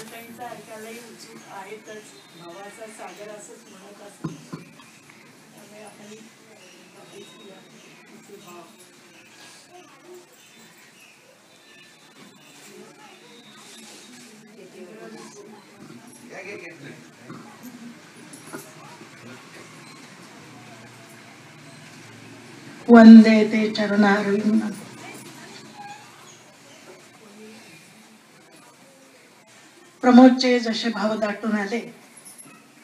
प्रमोदताईंचं ऐकायलाही उत्सुक आहेतच. भावाचा सागर असंच म्हणत असतो. त्यामुळे आपण भाव वंदे ते चरणारविंद. प्रमोदचे जसे भाव दाटून आले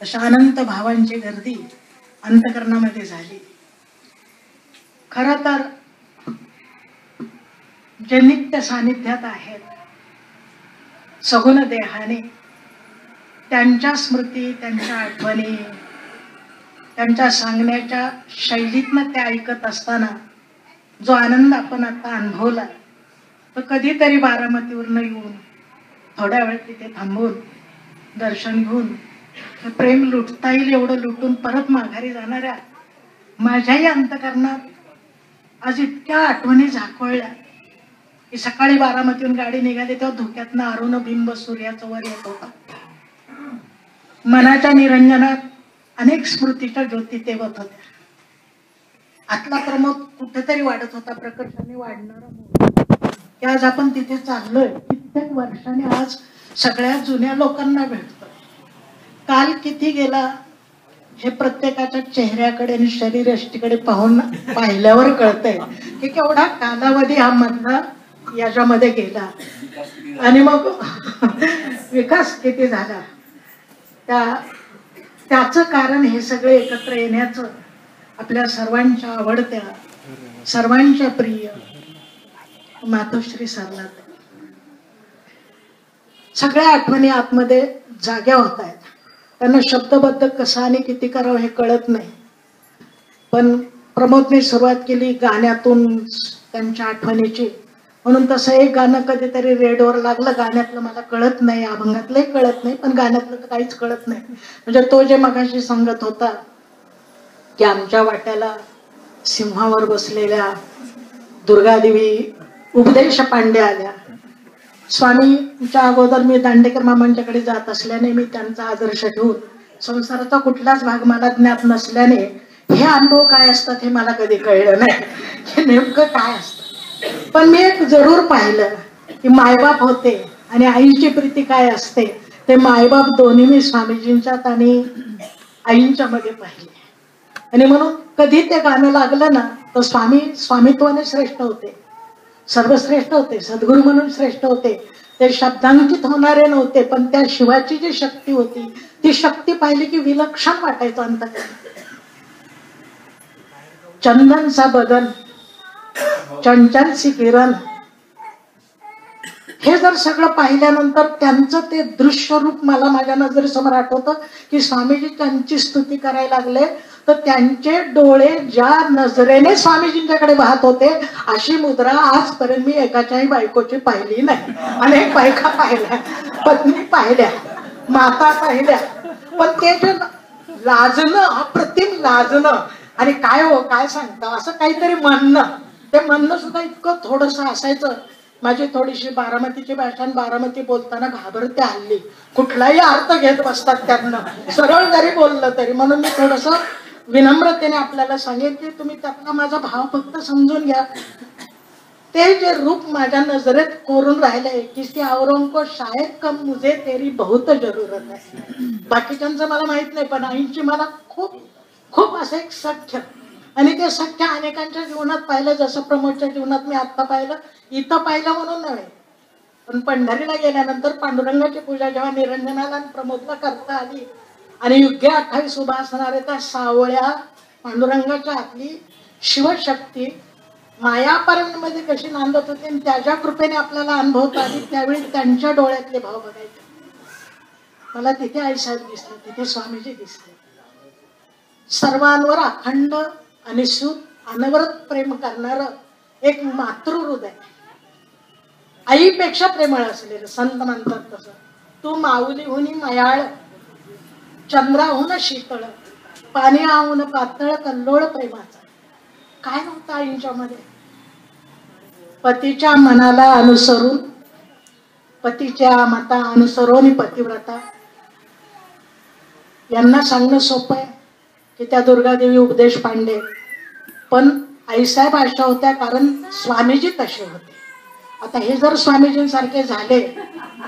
तशा अनंत भावांची गर्दी अंतकरणामध्ये झाली. खरं तर जे नित्य सानिध्यात आहेत सगुण देहाने, त्यांच्या स्मृती, त्यांच्या आठवणी, त्यांच्या सांगण्याच्या शैलीतनं ते ऐकत असताना जो आनंद आपण आता अनुभवला तो कधीतरी बारामतीवरनं येऊन थोड्या वेळ तिथे थांबून दर्शन घेऊन प्रेम लुटता येईल एवढं लुटून परत माघारी जाणाऱ्या माझ्याही अंतकरणात आज इतक्या आठवणी झाकोळल्या की सकाळी बारामतीहून गाडी निघाली तेव्हा धुक्यातनं अरुण बिंब सूर्याचं वर येत होता. मनाच्या निरंजनात अनेक स्मृतीच्या ज्योती तेवत होत्या. आतला प्रमोद कुठेतरी वाढत होता, प्रकर्षाने वाढणारा की आज आपण तिथे चाललोय. कित्येक वर्षाने आज सगळ्या जुन्या लोकांना भेटतोय. काल किती गेला हे प्रत्येकाच्या चेहऱ्याकडे आणि शरीरयष्टीकडे पाहिल्यावर कळतंय की केवढा कालावधी हा मधला याच्यामध्ये गेला आणि मग विकास किती झाला. त्याचं कारण हे सगळे एकत्र येण्याचं आपल्या सर्वांच्या आवडत्या, सर्वांच्या प्रिय मातोश्री सरला सगळ्या आठवणी आतमध्ये जाग्या होत आहेत. त्यांना शब्दबद्ध कसं आणि किती करावं हे कळत नाही. पण प्रमोदने सुरुवात केली गाण्यातून त्यांच्या आठवणीची, म्हणून तसं एक गाणं कधीतरी रेडिओवर लागलं. गाण्यातलं मला कळत नाही, अभंगातलंही कळत नाही, पण गाण्यातलं तर काहीच कळत नाही. म्हणजे तो जे मगाशी सांगत होता की आमच्या वाट्याला सिंहावर बसलेल्या दुर्गादेवी उपदेश पांडे आल्या. स्वामींच्या अगोदर मी दांडेकर मामांच्याकडे जात असल्याने मी त्यांचा आदर्श ठेवून संसाराचा कुठलाच भाग मला ज्ञात नसल्याने हे अनुभव काय असतात हे मला कधी कळलं नाही की नेमकं काय असतं. पण मी एक जरूर पाहिलं की मायबाप होते आणि आईची प्रीती काय असते ते मायबाप दोन्ही मी स्वामीजींच्यात आणि आईंच्या मध्ये पाहिले. आणि म्हणून कधी ते गाणं लागलं ना तर स्वामित्वाने श्रेष्ठ होते, सर्वश्रेष्ठ होते, सद्गुरू म्हणून श्रेष्ठ होते. ते शब्दांकित होणारे नव्हते, पण त्या शिवाची जी शक्ती होती ती शक्ती पाहिली की विलक्षण वाटायचं अंतकरण. चंदनचा बदन चंचलसी किरण हे जर सगळं पाहिल्यानंतर त्यांचं ते दृश्य रूप मला माझ्या नजरेसमोर आठवतं की स्वामीजी त्यांची स्तुती करायला लागले तर त्यांचे डोळे ज्या नजरेने स्वामीजींच्याकडे पाहत होते अशी मुद्रा आजपर्यंत मी एकाच्याही बायकोची पाहिली नाही. अनेक बायका पाहिल्या, पत्नी पाहिल्या, माता पाहिल्या, पण ते जे लाजणं, अप्रतिम लाजणं आणि काय हो काय सांगता असं काहीतरी म्हणणं, ते म्हणणं सुद्धा इतकं थोडस असायचं. माझी थोडीशी बारामतीची भाषा, बारामती बोलताना घाबरते हल्ली, कुठलाही अर्थ घेत बसतात त्यांना सरळ जरी बोललं तरी. म्हणून मी थोडस विनम्रतेने आपल्याला सांगेन की तुम्ही त्यातला माझा भाव फक्त समजून घ्या. ते जे रूप माझ्या नजरेत कोरून राहिले किसी औरों को शायद कम मुझे तेरी बहुत जरूरत है. बाकीच्यांचं मला माहित नाही, पण आईंची मला खूप खूप असं एक सख्य, आणि ते सख्य अनेकांच्या जीवनात पाहिलं. जसं प्रमोदच्या जीवनात मी आता पाहिलं, इथं पाहिलं म्हणून नव्हे, पण पंढरीला गेल्यानंतर पांडुरंगाची पूजा जेव्हा निरंजनाला आणि प्रमोदला करता आली आणि युग्य 28 उभा असणारे त्या सावळ्या पांडुरंगाच्या आतली शिवशक्ती मायापर्यंत मध्ये कशी नांदत होती आणि त्याच्या कृपेने आपल्याला अनुभवता आली, त्यावेळी त्यांच्या डोळ्यातले भाव बघायचे. मला तिथे आईसाहेब दिसले, तिथे स्वामीजी दिसले. सर्वांवर अखंड आणि सुख अनवरत प्रेम करणार एक मातृहृदय, आईपेक्षा प्रेमळ असलेलं. संत म्हणतात तसं, तू माऊलीहून मयाळ, चंद्राहून शीतळ, पाण्याहून पातळ कल्लोळ प्रेमाचा. काय नव्हतं आईंच्या मध्ये? पतीच्या मनाला अनुसरून पतीच्या मता अनुसरून पतिव्रता. यांना सांगणं सोपं आहे की त्या दुर्गादेवी उपदेश पांडे, पण आईसाहेब अशा होत्या कारण स्वामीजी तसे होते. आता हे जर स्वामीजींसारखे झाले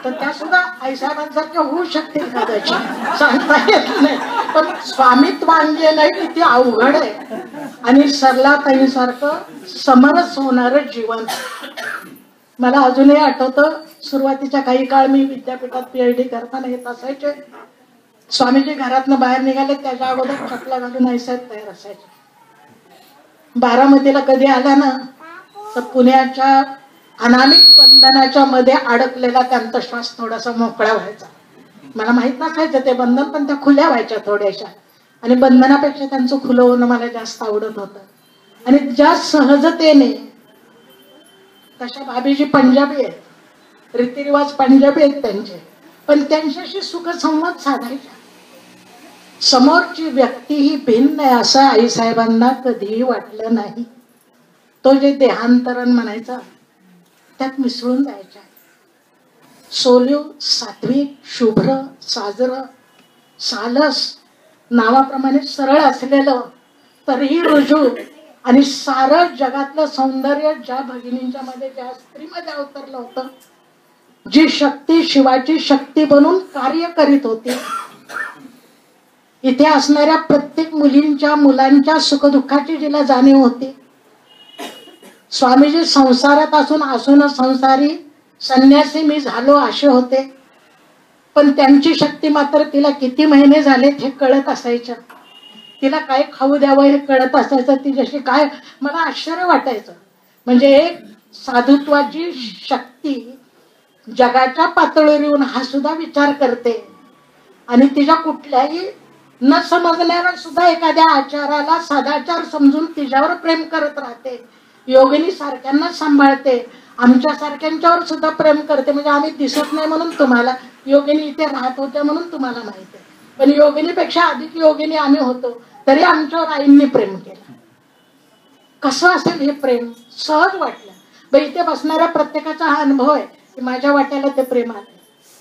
तर त्या सुद्धा आईसाहेबांसारख्या होऊ शकतील कदाचित, सांगता येत नाही. पण स्वामित्वांगे नाही किती अवघड आहे. आणि सरलाताईंसारखं समरस होणारं जीवन. मला अजूनही आठवतं, सुरुवातीच्या काही काळ मी विद्यापीठात PhD करताना येत असायचे. स्वामीजी घरातनं बाहेर निघाले त्याच्या अगोदर चपला घालून आईसाहेब तयार असायचे. बारामतीला कधी आला ना तर पुण्याच्या अनामिक बंधनाच्या मध्ये अडकलेला त्यांचा श्वास थोडासा मोकळा व्हायचा. मला माहित नसायचं ते बंधन, पण त्या खुल्या व्हायच्या थोड्याशा. आणि बंधनापेक्षा त्यांचं खुलं होणं मला जास्त आवडत होतं. आणि ज्या सहजतेने, तशा भाभीजी पंजाबी आहेत, रीतिरिवाज पंजाबी आहेत त्यांचे, पण त्यांच्याशी सुखसंवाद साधायचा. समोरची व्यक्ती ही भिन्न आहे असं आईसाहेबांना कधीही वाटलं नाही. तो जे देहांतरण म्हणायचा त्यात मिसळून जायच्या. सोल्यू, सात्विक, शुभ्र, साजर, सालस, नावाप्रमाणे सरळ असलेलं तरीही रुजू आणि सारं जगातलं सौंदर्य ज्या भगिनींच्या मध्ये, ज्या स्त्रीमध्ये अवतरलं होतं, जी शक्ती शिवाची शक्ती बनून कार्य करीत होती. इथे असणाऱ्या प्रत्येक मुलींच्या, मुलांच्या सुखदुःखाची जिला जाणीव होती. स्वामीजी संसारात असून संसारी संन्यासी मी झालो असे होते, पण त्यांची शक्ती मात्र तिला किती महिने झाले हे कळत असायचं. तिला काय खाऊ द्यावं हे कळत असायचं. ती जशी काय, मला आश्चर्य वाटायचं. म्हणजे एक साधुत्वाची शक्ती जगाच्या पातळीवर येऊन हा सुद्धा विचार करते आणि तिच्या कुठल्याही न समजणाऱ्या सुद्धा एखाद्या आचाराला सदाचार समजून तिच्यावर प्रेम करत राहते. योगिनी सारख्यांना सांभाळते, आमच्या सारख्यांच्यावर सुद्धा प्रेम करते. म्हणजे आम्ही दिसत नाही म्हणून तुम्हाला, योगिनी इथे राहत होत्या म्हणून तुम्हाला माहिती आहे, पण योगिनीपेक्षा अधिक योगिनी आम्ही होतो, तरी आमच्यावर आईंनी प्रेम केलं. कसं असेल हे प्रेम? सहज वाटलं. इथे बसणाऱ्या प्रत्येकाचा हा अनुभव आहे की माझ्या वाट्याला ते प्रेम आले.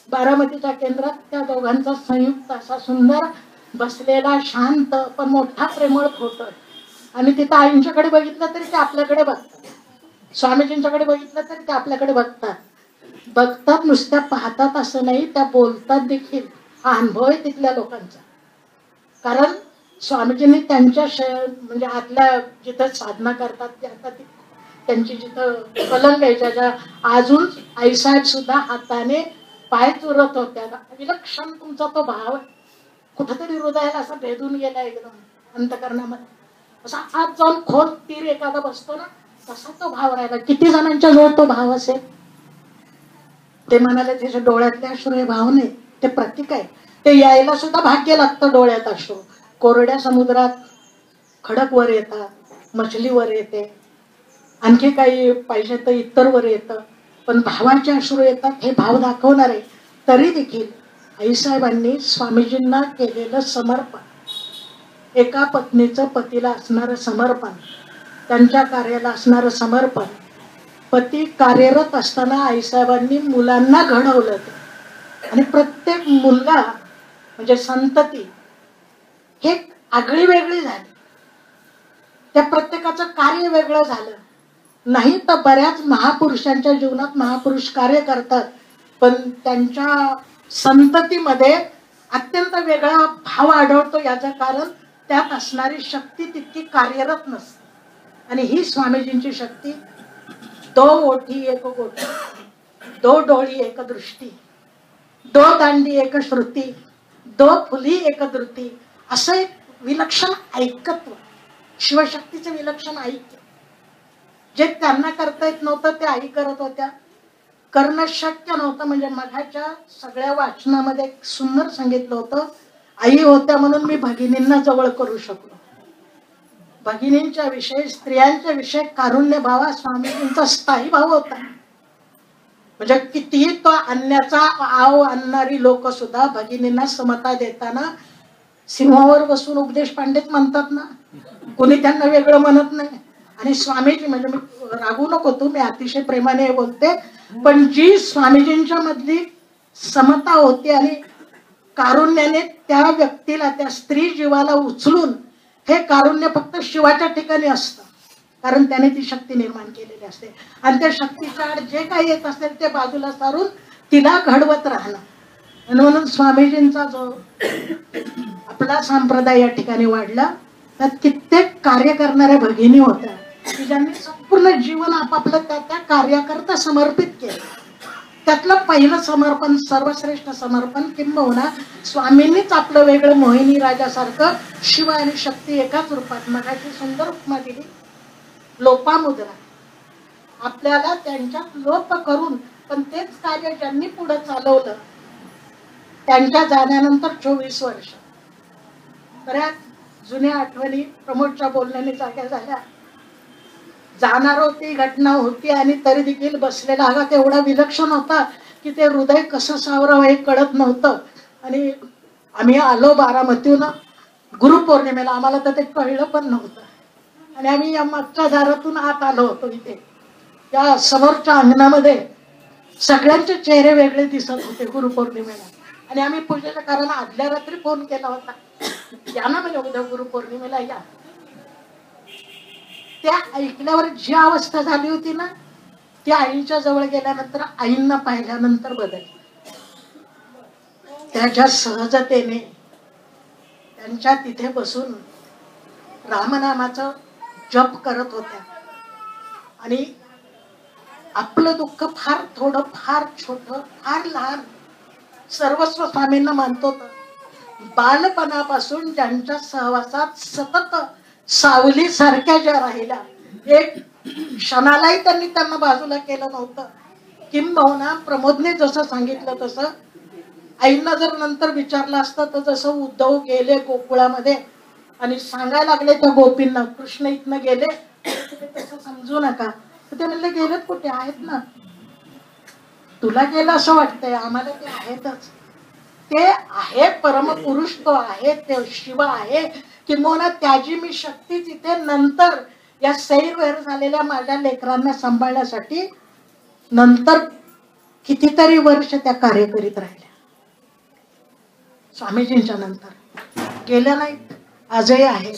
बारामतीच्या केंद्रात त्या दोघांचा संयुक्त असा सुंदर बसलेला शांत पण मोठा प्रेमळ फोटो. आणि तिथं आईंच्याकडे बघितलं तरी ते आपल्याकडे बघतात, स्वामीजींच्याकडे बघितलं तरी ते आपल्याकडे बघतात नुसत्या पाहतात असं नाही, त्या बोलतात देखील. हा अनुभव आहे तिथल्या लोकांचा. कारण स्वामीजींनी त्यांच्या म्हणजे आतल्या जिथं साधना करतात त्यांची जिथं पलंग आहे, ज्याच्या अजून आईसाहेब सुद्धा हाताने पाय चुरत होत्या. विलक्षण तुमचा तो भाव आहे, कुठंतरी हृदयाला असा भेदून गेला एकदम अंतकरणामध्ये. असा आत जाऊन खोल तीर एखादा बसतो ना, तसा तो भाव राहिला. किती जणांच्या जवळ तो भाव असेल? ते म्हणाले त्याच्या डोळ्यातले अश्रू हे भाव नाही, ते प्रतीक आहे. ते यायला सुद्धा भाग्य लागतं डोळ्यात अश्रू. कोरड्या समुद्रात खडक वर येतात, मछली वर येते, आणखी काही पाहिजे तर इतर वर येतं, पण भावाचे अश्रू येतात. हे भाव दाखवणार आहे. तरी देखील आईसाहेबांनी स्वामीजींना केलेलं समर्पण, एका पत्नीचं पतीला असणारं समर्पण, त्यांच्या कार्याला असणारं समर्पण, पती कार्यरत असताना आईसाहेबांनी मुलांना घडवलं. आणि प्रत्येक मुलगा म्हणजे संतती हे आगळी वेगळी झाली. त्या प्रत्येकाचं कार्य वेगळं झालं. नाही तर बऱ्याच महापुरुषांच्या जीवनात महापुरुष कार्य करतात, पण त्यांच्या संततीमध्ये अत्यंत वेगळा भाव आढळतो. याचं कारण त्यात असणारी शक्ती तितकी कार्यरत नसते. आणि ही स्वामीजींची शक्ती, दो ओठी एक गोठी, दो डोळी एक दृष्टी, दो दांडी एक श्रुती, दो फुली एक धृती, असं एक विलक्षण ऐकत्व, शिवशक्तीचे विलक्षण ऐक्य. जे त्यांना करता येत नव्हतं ते आई करत होत्या. करणं शक्य नव्हतं. म्हणजे मठाच्या सगळ्या वाचनामध्ये सुंदर सांगितलं होतं, आई होत्या म्हणून मी भगिनींना जवळ करू शकलो. भगिनींच्या विषयी, स्त्रियांच्या विषयी कारुण्य भाव स्वामीजींचा स्थायी भाव होता. म्हणजे कितीही तो आणण्याचा आव आणणारी लोक सुद्धा भगिनींना समता देताना सिंहावर बसून उपदेश पांडेच म्हणतात ना, कोणी त्यांना वेगळं म्हणत नाही. आणि स्वामीजी म्हणजे मी रागू नको तू, मी अतिशय प्रेमाने बोलते, पण जी स्वामीजींच्या मधली समता होती आणि कारुण्याने त्या व्यक्तीला, त्या स्त्री जीवाला उचलून, हे कारुण्य फक्त शिवाच्या ठिकाणी असतं, कारण त्याने ती शक्ती निर्माण केलेली असते आणि त्या शक्तीच्या आड जे काही येत असेल ते बाजूला सारून तिला घडवत राहणं. म्हणून स्वामीजींचा जो आपला संप्रदाय या ठिकाणी वाढला, त्यात कित्येक कार्य करणाऱ्या भगिनी होत्या की ज्यांनी संपूर्ण जीवन आपापलं त्या त्या कार्याकरता समर्पित केलं. त्यातलं पहिलं समर्पण, सर्वश्रेष्ठ समर्पण किंबहुना स्वामींनीच आपलं वेगळं मोहिनी राजासारखं शिव आणि शक्ती एकाच रूपात, मगाची सुंदर उपमा दिली, लोपामुद्रा. आपल्याला त्यांच्यात लोप करून, पण तेच कार्य ज्यांनी पुढे चालवलं त्यांच्या जाण्यानंतर 24 वर्ष बऱ्याच जुन्या आठवणी प्रमोदच्या बोलण्याने जाग्या झाल्या. जाणार होती, घटना होती आणि तरी देखील बसलेला आघात एवढा विलक्षण होता की ते हृदय कसं सावरावं हे कळत नव्हतं. आणि आम्ही आलो बारामतीहून गुरुपौर्णिमेला, आम्हाला तर ते कळलं पण नव्हतं आणि आम्ही या मागच्या दारातून आत आलो होतो. इथे या समोरच्या अंगणामध्ये सगळ्यांचे चेहरे वेगळे दिसत होते गुरुपौर्णिमेला. आणि आम्ही पूजेला, कारण आदल्या रात्री फोन केला होता, या ना म्हणजे उद्या गुरुपौर्णिमेला या. त्या ऐकल्यावर जी अवस्था झाली होती ना, ती आईच्या जवळ गेल्यानंतर, आईंना पाहिल्यानंतर बदलली. त्याच्या सहजतेने त्यांच्या तिथे बसून रामनामाचं जप करत होत्या आणि आपलं दुःख फार थोडं, फार छोटं, फार लहान, सर्वस्व स्वामींना मानतो. बालपणापासून ज्यांच्या सहवासात सतत सावली सारख्या ज्या राहिल्या, एक क्षणालाही त्यांना बाजूला केलं नव्हतं. किंबहुना प्रमोदने जसं सांगितलं तसं आईंना जर नंतर विचारलं असतं तर जसं उद्धव गेले गोकुळामध्ये आणि सांगायला लागले त्या गोपींना, कृष्ण इथनं गेले, तसं समजू नका, तर ते म्हणले गेलेत कुठे, आहेत ना, तुला गेलं असं वाटतंय, आम्हाला ते आहेतच. ते आहे परमपुरुष, तो आहे, ते शिव आहे. किंबहुना त्याची मी शक्ती तिथे नंतर या सैरवैर झालेल्या माझ्या लेकरांना सांभाळण्यासाठी नंतर कितीतरी वर्ष त्या कार्य करीत राहिल्या. स्वामीजींच्या नंतर गेल्या नाहीत, आजही आहेत.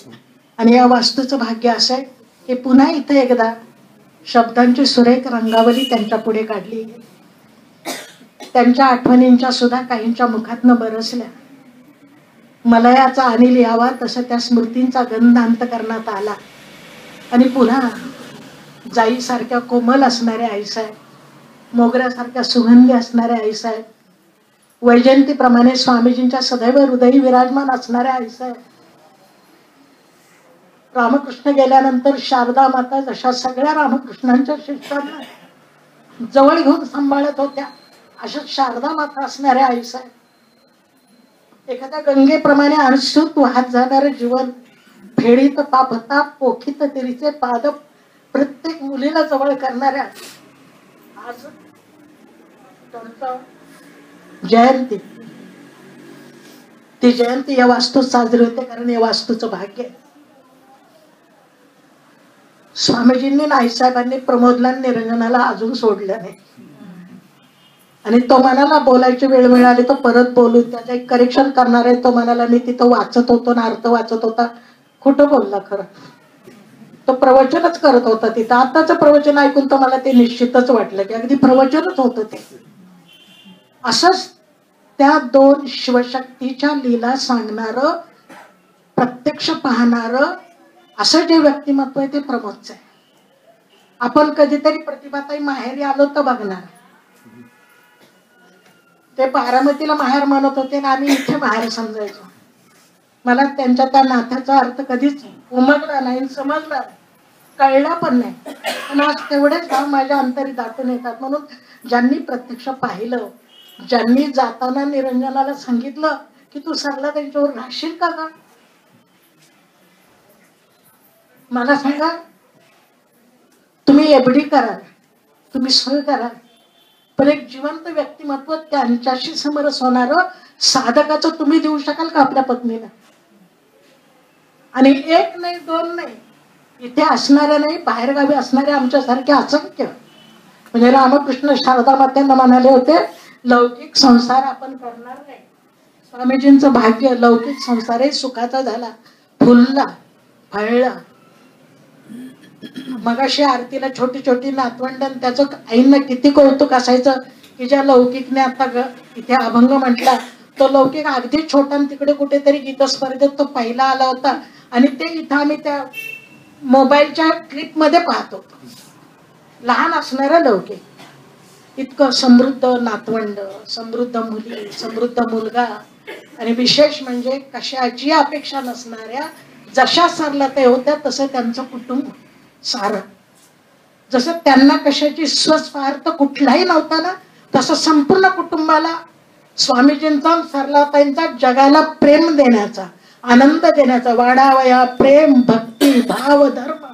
आणि या वास्तूचं भाग्य असं आहे की पुन्हा इथे एकदा शब्दांची सुरेख रंगावली त्यांच्या पुढे काढली. त्यांच्या आठवणींच्या सुद्धा काहींच्या मुखातनं बरसल्या. मलयाचा अनिल यावा तसं त्या स्मृतींचा गंध अंतकरणात आला आणि पुन्हा जाईसारख्या कोमल असणाऱ्या आईसाहेब, मोगऱ्यासारख्या सुगंधी असणाऱ्या आईसाहेब, वैजयंतीप्रमाणे स्वामीजींच्या सदैव हृदयी विराजमान असणाऱ्या आईसाहेब, रामकृष्ण गेल्यानंतर शारदा माता जशा सगळ्या रामकृष्णांच्या शिष्यांना जवळ घेऊन सांभाळत होत्या, अशा शारदा माता असणाऱ्या आईसाहेब, एखाद्या गंगेप्रमाणे अनुसूत वाहत जाणारे जीवन, फेडीत पापताप पोखित तिरीचे पाद प्रत्येक मुलीला जवळ करणाऱ्या, आज जयंती, ती जयंती या वास्तूत साजरी होते, कारण या वास्तूचं भाग्य आहे. स्वामीजींनी नाईसाहेबांनी प्रमोदला निरंजनाला अजून सोडलं नाही आणि तो म्हणाला बोलायची वेळ मिळाली तर परत बोलू, त्याचं एक करेक्शन करणार आहे. तो म्हणाला मी तिथं वाचत होतो ना, अर्थ वाचत होता. खोटं बोलला खरं, तो प्रवचनच करत होता तिथं. आताच प्रवचन ऐकून तर मला ते निश्चितच वाटलं की अगदी प्रवचनच होतं ते. असंच त्या दोन शिवशक्तीच्या लीला सांगणारं, प्रत्यक्ष पाहणारं असं जे व्यक्तिमत्व आहे ते प्रमोदचं आहे. आपण कधीतरी प्रतिभाताई माहेरी आलो तर बघणार, ते बारामतीला माहेर म्हणत होते ना, आम्ही इथे माहेर समजायचो. मला त्यांच्या त्या नात्याचा अर्थ कधीच उमगला नाही, समजला, कळला पण नाही. पण आज तेवढेच भाव माझ्या अंतरी दाटून येतात. म्हणून ज्यांनी प्रत्यक्ष पाहिलं, ज्यांनी जाताना निरंजनाला सांगितलं की तू सरला त्यांच्यावर राहशील का ग, मला सांगा, तुम्ही एफडी कराल, तुम्ही सोय कराल, पण एक जिवंत व्यक्तिमत्व त्यांच्याशी समरस होणार साधकाचं तुम्ही देऊ शकाल का आपल्या पत्नीला? आणि एक नाही, दोन नाही, इथे असणाऱ्या नाही, बाहेरगावी असणाऱ्या आमच्यासारखे असंख्य. म्हणजे रामकृष्ण शारदा मात्यांना म्हणाले होते, लौकिक संसार आपण करणार नाही. स्वामीजींचं भाग्य लौकिक संसारही सुखाचा झाला, फुलला, फळला. मग अशी आरतीला छोटी छोटी नातवंडन, त्याचं आईंना किती कौतुक असायचं की ज्या लौकिकने आता इथे अभंग म्हटला, तो लौकिक अगदी छोटा तिकडे कुठेतरी गीत स्पर्धेत तो पहिला आला होता. आणि ते इथं आम्ही त्या मोबाईलच्या क्लिप मध्ये पाहतो. लहान असणारा लौकिक, इतकं समृद्ध नातवंड, समृद्ध मुली, समृद्ध मुलगा, आणि विशेष म्हणजे कशाची अपेक्षा नसणाऱ्या, जशा सरलते होत्या तसं त्यांचं कुटुंब सारं. जसं त्यांना कशाची स्वस्वार्थ कुठलाही नव्हता ना, तसं संपूर्ण कुटुंबाला स्वामीजींचा, सरलाताईंचा जगाला प्रेम देण्याचा, आनंद देण्याचा, वाढावया प्रेम भक्ती भाव धर्म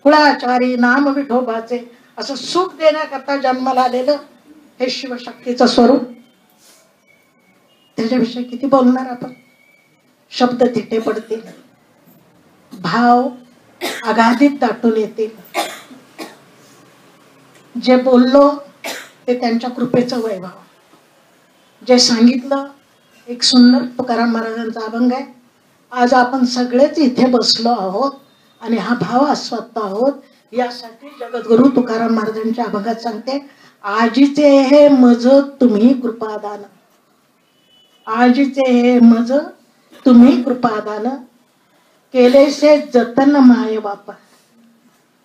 कुळाचारी नाम विठोबाचे, असं सुख देण्याकरता जन्माला आलेलं हे शिवशक्तीचं स्वरूप. त्याच्याविषयी किती बोलणार आपण, शब्द तिथे पडतील, भाव अगाधित दाटून येतील. जे बोललो ते त्यांच्या कृपेचं वैभव, जे सांगितलं एक सुंदर तुकाराम महाराजांचा अभंग आहे. आज आपण सगळेच इथे बसलो आहोत आणि हा भाव आस्वादतो आहोत, यासाठी जगद्गुरु तुकाराम महाराजांच्या अभंगात सांगते, आजीचे हे मज तुम्ही कृपादान, आजीचे हे मज तुम्ही कृपादान, केलेसे जतन माये बापा.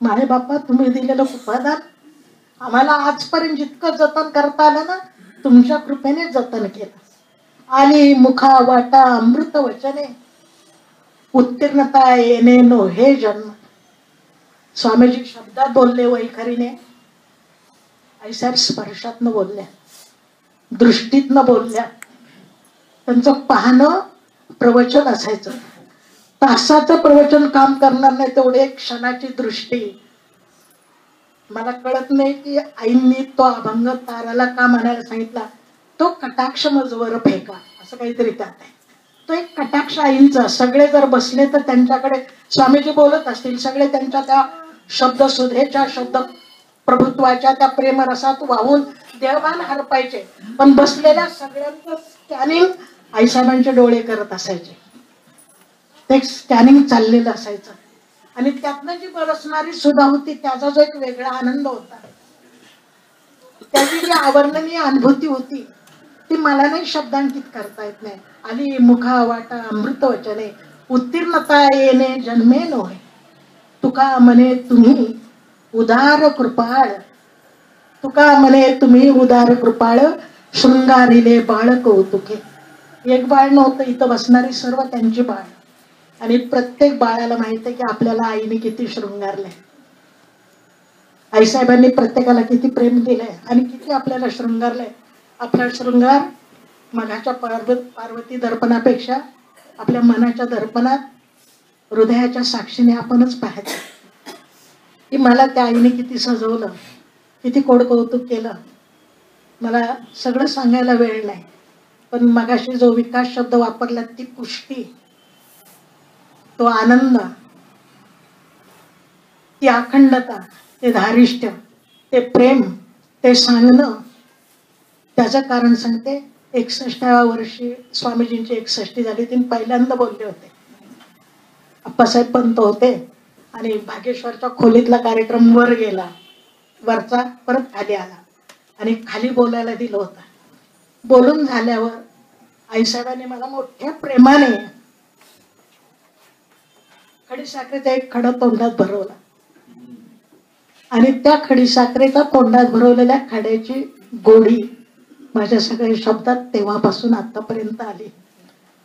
माये बापा तुम्ही दिलेलं कृपादान आम्हाला आजपर्यंत जितकं जतन करता आलं ना, तुमच्या कृपेने जतन केलं. आली मुखा वाटा अमृत वचने, उत्तीर्णता येणे नो हे जन्म. स्वामीजी शब्दात बोलले, वैखरीने, ऐसर स्पर्शातनं बोलल्या, दृष्टीतनं बोलल्या. त्यांचं पाहणं प्रवचन असायचं. तासाचं प्रवचन काम करणार नाही तेवढे क्षणाची दृष्टी. मला कळत नाही की आईंनी तो अभंग ताराला का म्हणायला सांगितला. तो कटाक्ष मजवर फेका असं काहीतरी त्यात आहे. तो एक कटाक्ष आईंचा. सगळे जर बसले तर त्यांच्याकडे स्वामीजी बोलत असतील, सगळे त्यांच्या त्या शब्द सुधेच्या, शब्द प्रभुत्वाच्या त्या प्रेमरसात वाहून देहभान हरपायचे, पण बसलेल्या सगळ्यांचं स्कॅनिंग आईसाहेबांचे डोळे करत असायचे. ते स्कॅनिंग चाललेलं असायचं आणि त्यातनं जी बरसणारी सुद्धा होती त्याचा जो एक वेगळा आनंद होता, त्याची जी अवर्णनीय अनुभूती होती ती मला नाही शब्दांकित करता येत नाही. आली मुखा वाटा अमृत वचने, उत्तीर्णता येणे जन्मे नोहे, तुका म्हणे तुम्ही उदार कृपाळ, तुका म्हणे तुम्ही उदार कृपाळ, शृंगारिले बाळ कौतुके. एक बाळ नव्हतं, इथं बसणारी सर्व त्यांची बाळ. आणि प्रत्येक बाळाला माहित आहे की आपल्याला आईने किती शृंगारलंय, आईसाहेबांनी प्रत्येकाला किती प्रेम दिलंय आणि किती आपल्याला शृंगारलंय. आपला शृंगार मघाच्या पार्वती दर्पणापेक्षा आपल्या मनाच्या दर्पणात हृदयाच्या साक्षीने आपणच पाहायचं की मला त्या आईने किती सजवलं, किती कोडकौतुक केलं. मला सगळं सांगायला वेळ नाही, पण मगाशी जो विकास शब्द वापरला ती पुष्टी, तो आनंद, ती अखंडता, ते धारिष्ट्य, ते प्रेम, ते सांगणं, त्याचं कारण सांगते. 61व्या वर्षी स्वामीजींची 61 झाली. तीन पहिल्यांदा बोलले होते. अप्पासाहेब पंत होते आणि भागेश्वरच्या खोलीतला कार्यक्रम वर गेला, वरचा परत खाली आला आणि खाली बोलायला दिलं होतं. बोलून झाल्यावर आईसाहेबांनी मला मोठ्या प्रेमाने खडीसाखरेचा एक खडा तोंडात भरवला आणि त्या खडीसाखरेचा तोंडात भरवलेल्या खड्याची गोडी माझ्या सगळ्या शब्दात तेव्हापासून आतापर्यंत आली.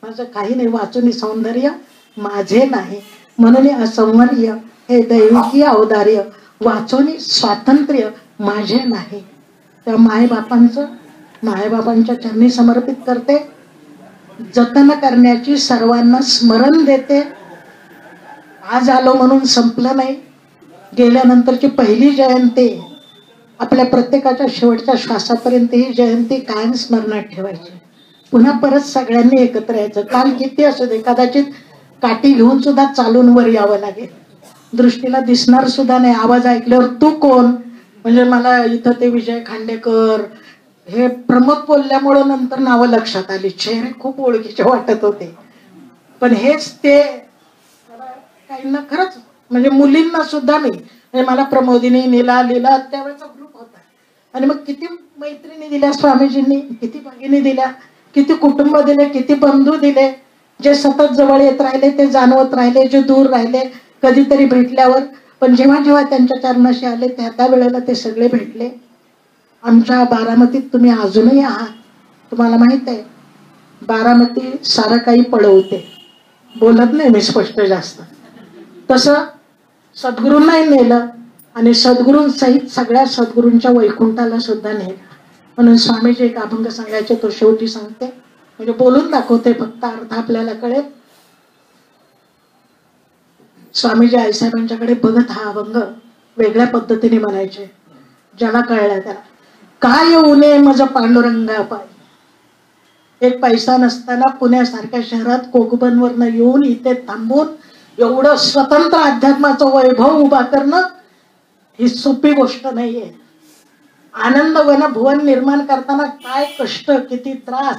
माझं काही नाही, वाचून सौंदर्य माझे नाही, म्हणून असंवर्य हे दैविकी औदार्य, वाचून स्वातंत्र्य माझे नाही. त्या मायबापांच्या चरणी समर्पित करते, जतन करण्याची सर्वांना स्मरण देते. आज आलो म्हणून संपलं नाही, गेल्यानंतरची पहिली जयंती, आपल्या प्रत्येकाच्या शेवटच्या श्वासापर्यंत ही जयंती कायम स्मरणात ठेवायची. पुन्हा परत सगळ्यांनी एकत्र यायचं. काल किती असू दे, कदाचित काठी घेऊन सुद्धा चालून वर यावं लागेल, दृष्टीला दिसणार सुद्धा नाही. आवाज ऐकल्यावर तू कोण, म्हणजे मला इथं ते विजय खांडेकर हे प्रमोद बोलल्यामुळं नंतर नावं लक्षात आली. चेहरे खूप ओळखीचे वाटत होते, पण हेच ते काहींना खरंच म्हणजे मुलींना सुद्धा नाही. म्हणजे मला प्रमोदिनी, नीला, लीला त्यावेळेचा ग्रुप होता. आणि मग किती मैत्रिणी दिल्या स्वामीजींनी, किती भगिनी दिल्या, किती कुटुंब दिले, किती बंधू दिले. जे सतत जवळ येत राहिले ते जाणवत राहिले, जे दूर राहिले कधीतरी भेटल्यावर. पण जेव्हा जेव्हा त्यांच्या चरणाशी आले त्या वेळेला ते सगळे भेटले. आमच्या बारामतीत तुम्ही अजूनही आहात. तुम्हाला माहित आहे, बारामती सारं काही पळवते, बोलत नाही मी स्पष्ट जास्त. तसं सद्गुरूंनाही नेलं आणि सद्गुरूंसहित सगळ्या सद्गुरूंच्या वैकुंठाला सुद्धा नेलं. म्हणून स्वामीजी एक अभंग सांगायचे, तो शेवटी सांगते, म्हणजे बोलून दाखवते, फक्त अर्थ आपल्याला कळेल. स्वामीजी आईसाहेबांच्याकडे बघत हा अभंग वेगळ्या पद्धतीने म्हणायचे, ज्याला कळला त्याला. काय येऊ नये मज पांडुरंगा पाय. एक पैसा नसताना पुण्यासारख्या शहरात कोकबनवरनं येऊन इथे थांबून एवढं स्वतंत्र अध्यात्माचं वैभव उभा करणं ही सोपी गोष्ट नाहीये. आनंद वन भुवन निर्माण करताना काय कष्ट, किती त्रास,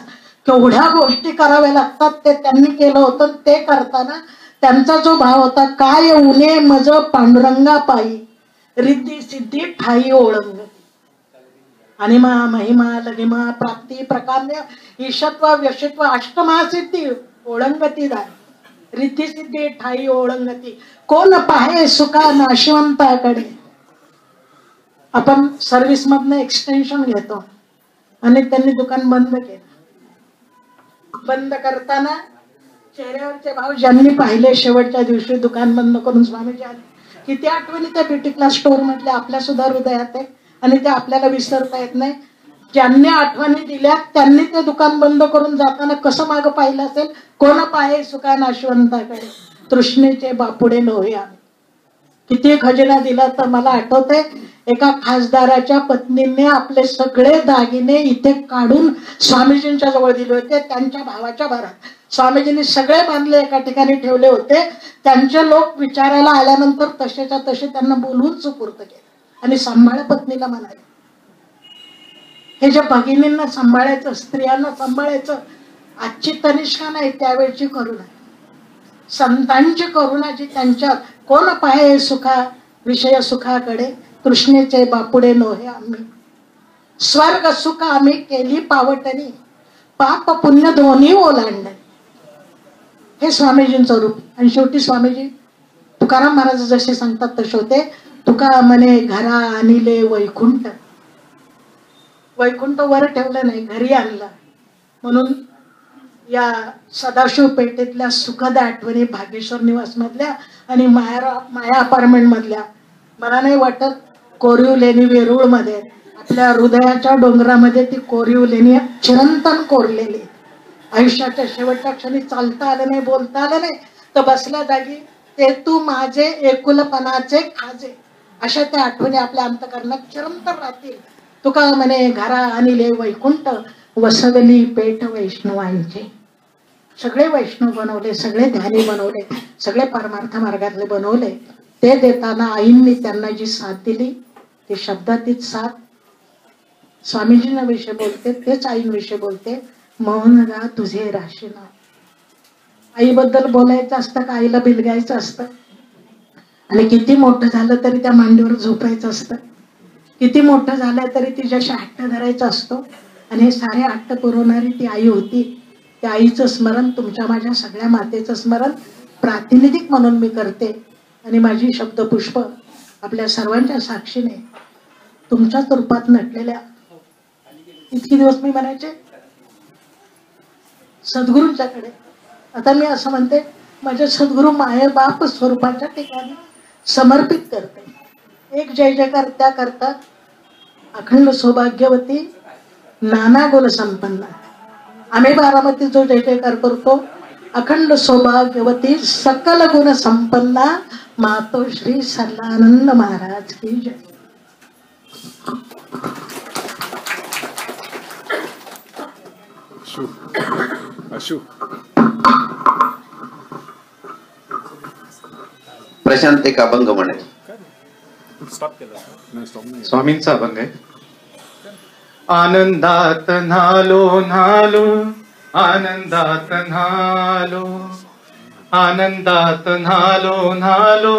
केवढ्या गोष्टी कराव्या लागतात ते त्यांनी केलं होतं. ते करताना त्यांचा जो भाव होता, काय उने मज पांडुरंगा पायी, रिद्धी सिद्धी ठाई ओळंग. अनिमा महिमा लगिमा प्राप्ती प्रकाम्य ईशत्व व्यशित्व अष्टमहासिद्धी ओळंगती दाय, रिद्धी सिद्धी ठाई ओळंगती. कोण पाहे सुखा नाशिवंताकडे. आपण सर्व्हिस मधनं एक्सटेन्शन घेतो आणि त्यांनी दुकान बंद केलं. बंद करताना चेहऱ्यावरचे भाव ज्यांनी पाहिले शेवटच्या दिवशी दुकान बंद करून स्वामीजी आले, किती आठवणी त्या ब्युटी क्लास स्टोअर मधल्या आपल्या सुद्धा हृदयात आहे आणि ते आपल्याला विसरता येत नाही. ज्यांनी आठवणी दिल्या त्यांनी ते दुकान बंद करून जाताना कसं मागं पाहिलं असेल, कोण पाहे सुखा नाशवंताकडे, तृष्णेचे बापुडे नव्हे आम्ही. किती खजिना दिला. तर मला आठवते, एका खासदाराच्या पत्नीने आपले सगळे दागिने इथे काढून स्वामीजींच्या जवळ दिले होते. त्यांच्या भावाच्या भरात स्वामीजींनी सगळे बांधले एका ठिकाणी ठेवले होते. त्यांचे लोक विचारायला आल्यानंतर तसेच्या तसे त्यांना बोलवून सुपूर्त केले आणि सांभाळ पत्नीला म्हणाले. हे जे भगिनींना सांभाळायचं, स्त्रियांना सांभाळायचं, आजची तनिष्का नाही, त्यावेळची करुणा, संतांची करुणा जी त्यांच्यात. कोण पाहे सुखा विषय सुखाकडे, तृष्णेचे बापुडे नोहे आम्ही. स्वर्ग सुख आम्ही केली पावटणी, पाप पुण्य दोन्ही ओलांडणे. हे स्वामीजींचं रूप. आणि शेवटी स्वामीजी तुकाराम महाराज जसे सांगतात तसे होते. तुका म्हणे घरा आणले वैकुंठ. वैकुंठ वर ठेवलं नाही, घरी आणलं. म्हणून या सदाशिव पेठेतल्या सुखद आठवणी भागेश्वर निवास मधल्या आणि माया अपार्टमेंट मधल्या, मला नाही वाटत कोरीव लेणी वेरूळ मध्ये, आपल्या हृदयाच्या डोंगरामध्ये ती कोरीव लेणी चिरंतन कोरलेली. आयुष्याच्या शेवटच्या क्षणी चालता आलं नाही, बोलता आलं नाही, तर बसल्या जागी ते तू माझे एकुलपणाचे खाजे, अशा त्या आठवणी आपल्या अंतकरणात चिरंतन राहतील. तुका म्हणे घरा आणले वैकुंठ, वसवली पेठ वैष्णवांची. सगळे वैष्णव बनवले, सगळे ध्यानी बनवले, सगळे परमार्थ मार्गातले बनवले. ते देताना आईंनी त्यांना जी साथ दिली, ती शब्दातीत साथ. स्वामीजींना विषय बोलते तेच आईंविषयी बोलते. मौन गा तुझे राशीना. आईबद्दल बोलायचं असतं का आईला बिलगायचं असतं, आणि किती मोठं झालं तरी त्या मांडीवर झोपायचं असतं, किती मोठं झालं तरी तिच्याशी हट्ट धरायचा असतो. आणि हे सारे हट्ट पुरवणारी ती आई होती. त्या आईचं स्मरण, तुमच्या माझ्या सगळ्या मातेचं स्मरण प्रातिनिधिक म्हणून मी करते. आणि माझी शब्दपुष्प आपल्या सर्वांच्या साक्षीने तुमच्याच रूपात नटलेल्या, इतके दिवस मी म्हणायचे सद्गुरूंच्याकडे, आता मी असं म्हणते माझ्या सद्गुरू माये बाप स्वरूपाच्या ठिकाणी समर्पित करते. एक जय जयकार त्या करता. अखंड सौभाग्यवती नाना गुण संपन्न. आम्ही बारामती जो जय जयकार करतो, अखंड सौभाग्यवती सकल गुण संपन्ना मातोश्री सल्लानंद महाराज की जय. अशू प्रशांत एक अभंग म्हणेल. स्वामींचा अभंग आहे. आनंदात न्हालो न्हालो, आनंदात न्हालो, आनंदात न्हालो न्हालो,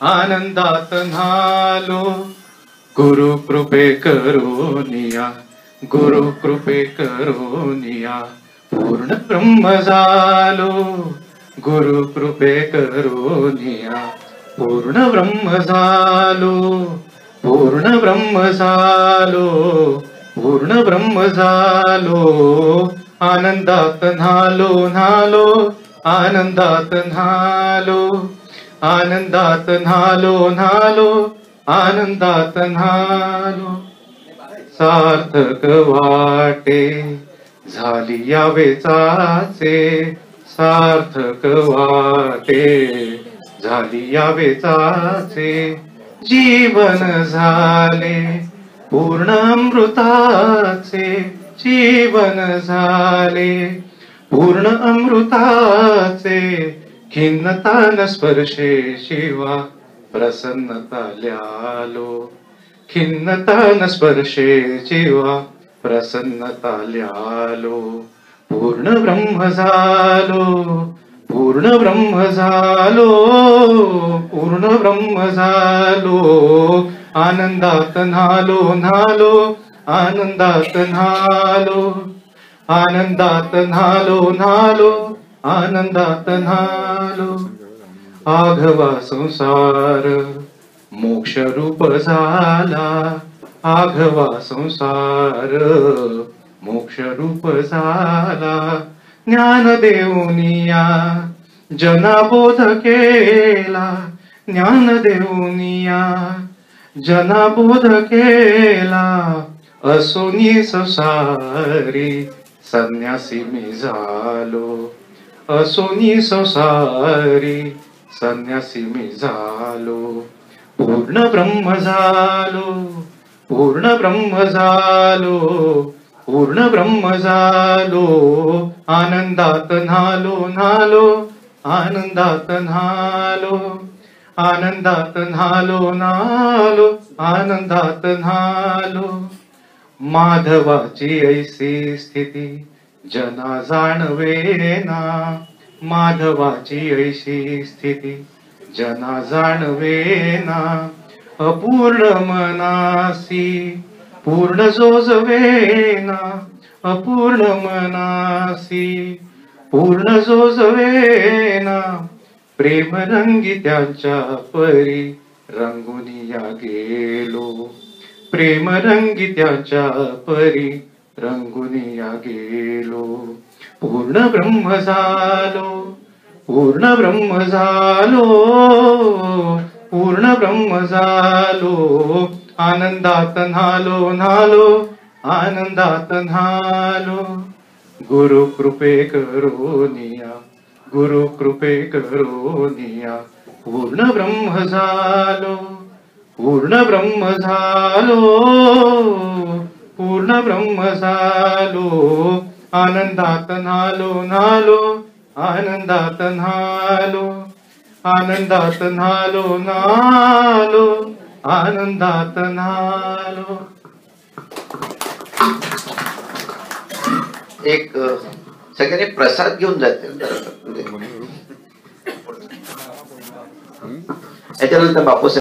आनंदात न्हालो. गुरु कृपे करोनिया, गुरु कृपे करोनिया, पूर्ण ब्रह्म झालो. गुरु कृपे करोनिया, पूर्ण ब्रह्म झालो. पूर्ण ब्रह्म झालो, पूर्ण ब्रह्म झालो. आनंदात न्हालो न्हालो, आनंदात न्हालो, आनंदात न्हालो न्हालो, आनंदात न्हालो. सार्थक वाटे झाली या वेचाचे, सार्थक वाटे झाली या वेचाचे. जीवन झाले पूर्ण अमृताचे, जीवन झाले पूर्ण अमृताचे. खिन्नता न स्पर्शे शिवा प्रसन्नता ल्यालो, खिन्नता न स्पर्शे शिवा प्रसन्नता ल्यालो. पूर्ण ब्रह्म झालो, पूर्ण ब्रह्म झालो, पूर्ण ब्रह्म झालो. आनंदात न्हालो न्हालो, आनंदात न्हालो, आनंदात न्हालो न्हालो, आनंदात न्हालो. आघवा संसार मोक्ष रूप झाला, आघवा संसार मोक्ष रूप झाला. ज्ञान देऊनिया जनाबोध केला, ज्ञान देऊनिया जनाबोध केला. असोनी संसारी संन्यासी मी झालो, असोनी संसारी संन्यासी मी झालो. पूर्ण ब्रह्म झालो, पूर्ण ब्रह्म झालो, पूर्ण ब्रह्म झालो. आनंदात न्हालो न्हालो, आनंदात न्हालो, आनंदात न्हालो न्हालो, आनंदात न्हालो. माधवाची ऐसी स्थिती जना जाणवेना, माधवाची ऐशी स्थिती जना जाणवेना. अपूर्ण मनासी पूर्ण जोजवेना, अपूर्ण मनासी पूर्ण जोजवेना. प्रेम रंगी त्यांच्या परी रंगुनिया गेलो, प्रेम रंगी त्यांच्या परी रंगुनिया गेलो. पूर्ण ब्रह्म झालो, पूर्ण ब्रह्म झालो, पूर्ण ब्रह्म झालो. आनंदात न्हालो न्हालो, आनंदात न्हालो. गुरु कृपे करोनिया, गुरु कृपे करोनिया. पूर्ण ब्रह्म झालो, पूर्ण ब्रह्म झालो, पूर्ण ब्रह्म झालो. आनंदात न्हालो न्हालो, आनंदात न्हालो, आनंदात न्हालो न्हालो, आनंदात न्हालो. एक सगळ्यांनी प्रसाद घेऊन जाते. याच्यानंतर बापूसाहेब